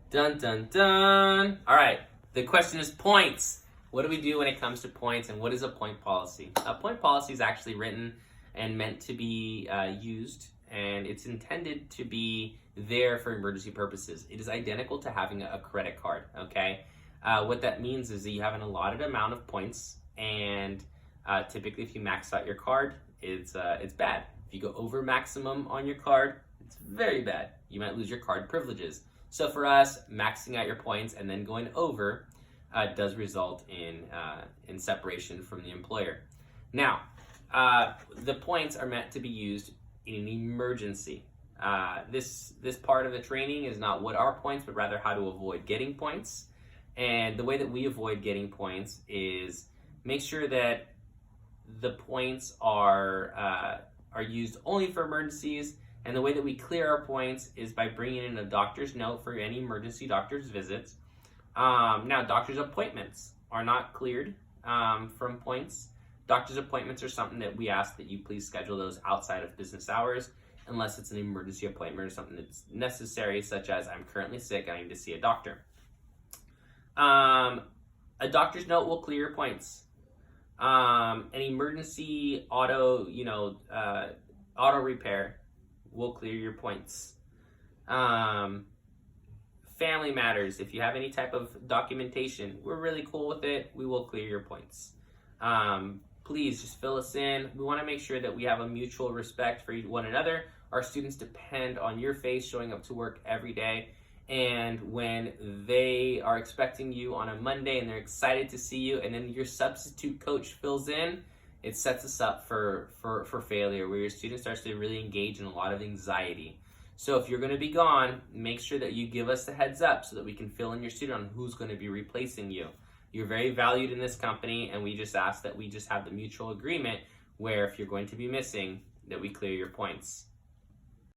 Dun dun dun. All right. The question is points. What do we do when it comes to points, and what is a point policy? A point policy is actually written and meant to be used, and it's intended to be there for emergency purposes. It is identical to having a credit card. Okay. What that means is that you have an allotted amount of points, and typically, if you max out your card, it's bad. If you go over maximum on your card, it's very bad. You might lose your card privileges. So for us, maxing out your points and then going over does result in separation from the employer. Now, the points are meant to be used in an emergency. This part of the training is not what are points, but rather how to avoid getting points. And the way that we avoid getting points is make sure that the points are used only for emergencies. And the way that we clear our points is by bringing in a doctor's note for any emergency doctor's visits. Now, doctor's appointments are not cleared from points. Doctor's appointments are something that we ask that you please schedule those outside of business hours, unless it's an emergency appointment or something that's necessary, such as I'm currently sick, I need to see a doctor. A doctor's note will clear your points. An emergency auto repair will clear your points. Family matters, if you have any type of documentation, we're really cool with it, we will clear your points. Please just fill us in. We want to make sure that we have a mutual respect for one another. Our students depend on your face showing up to work every day. And when they are expecting you on a Monday and they're excited to see you, and then your substitute coach fills in, it sets us up for failure, where your student starts to really engage in a lot of anxiety. So if you're going to be gone, make sure that you give us the heads up so that we can fill in your student on who's going to be replacing you. You're very valued in this company, and we just ask that we just have the mutual agreement where if you're going to be missing, that we clear your points.